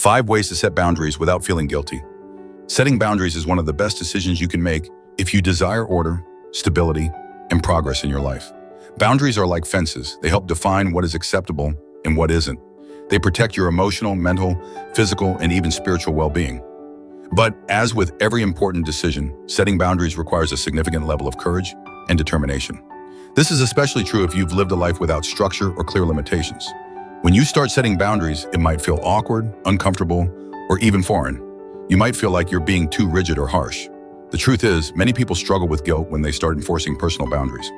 5 ways to set boundaries without feeling guilty. Setting boundaries is one of the best decisions you can make if you desire order, stability, and progress in your life. Boundaries are like fences. They help define what is acceptable and what isn't. They protect your emotional, mental, physical, and even spiritual well-being. But as with every important decision, setting boundaries requires a significant level of courage and determination. This is especially true if you've lived a life without structure or clear limitations. When you start setting boundaries, it might feel awkward, uncomfortable, or even foreign. You might feel like you're being too rigid or harsh. The truth is, many people struggle with guilt when they start enforcing personal boundaries.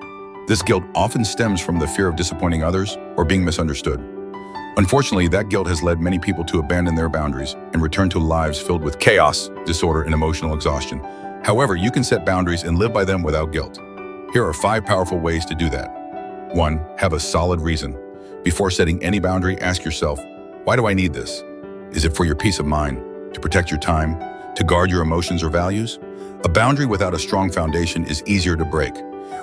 This guilt often stems from the fear of disappointing others or being misunderstood. Unfortunately, that guilt has led many people to abandon their boundaries and return to lives filled with chaos, disorder, and emotional exhaustion. However, you can set boundaries and live by them without guilt. Here are 5 powerful ways to do that. 1. Have a solid reason. Before setting any boundary, ask yourself, why do I need this? Is it for your peace of mind, to protect your time, to guard your emotions or values? A boundary without a strong foundation is easier to break.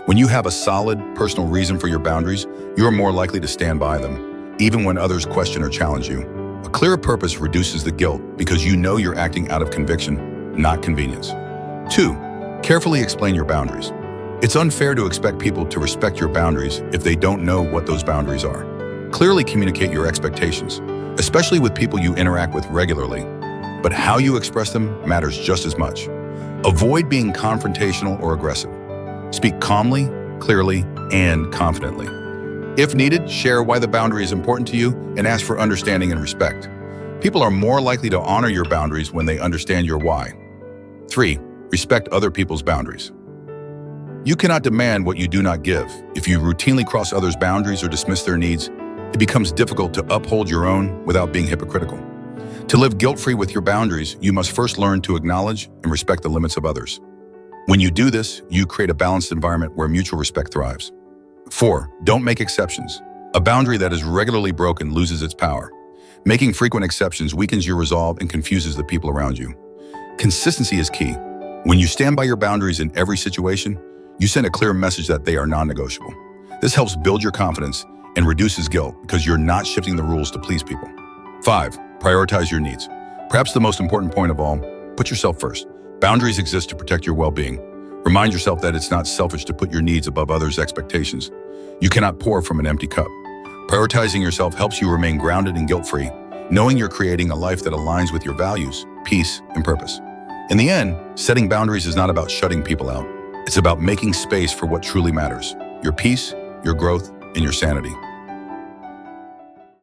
When you have a solid, personal reason for your boundaries, you are more likely to stand by them, even when others question or challenge you. A clear purpose reduces the guilt because you know you're acting out of conviction, not convenience. 2. Carefully explain your boundaries. It's unfair to expect people to respect your boundaries if they don't know what those boundaries are. Clearly communicate your expectations, especially with people you interact with regularly. But how you express them matters just as much. Avoid being confrontational or aggressive. Speak calmly, clearly, and confidently. If needed, share why the boundary is important to you and ask for understanding and respect. People are more likely to honor your boundaries when they understand your why. 3. Respect other people's boundaries. You cannot demand what you do not give. If you routinely cross others' boundaries or dismiss their needs, it becomes difficult to uphold your own without being hypocritical. To live guilt-free with your boundaries, you must first learn to acknowledge and respect the limits of others. When you do this, you create a balanced environment where mutual respect thrives. 4. Don't make exceptions. A boundary that is regularly broken loses its power. Making frequent exceptions weakens your resolve and confuses the people around you. Consistency is key. When you stand by your boundaries in every situation, you send a clear message that they are non-negotiable. This helps build your confidence and reduces guilt because you're not shifting the rules to please people. 5. Prioritize your needs. Perhaps the most important point of all, put yourself first. Boundaries exist to protect your well-being. Remind yourself that it's not selfish to put your needs above others' expectations. You cannot pour from an empty cup. Prioritizing yourself helps you remain grounded and guilt-free, knowing you're creating a life that aligns with your values, peace, and purpose. In the end, setting boundaries is not about shutting people out. It's about making space for what truly matters: your peace, your growth, and your sanity.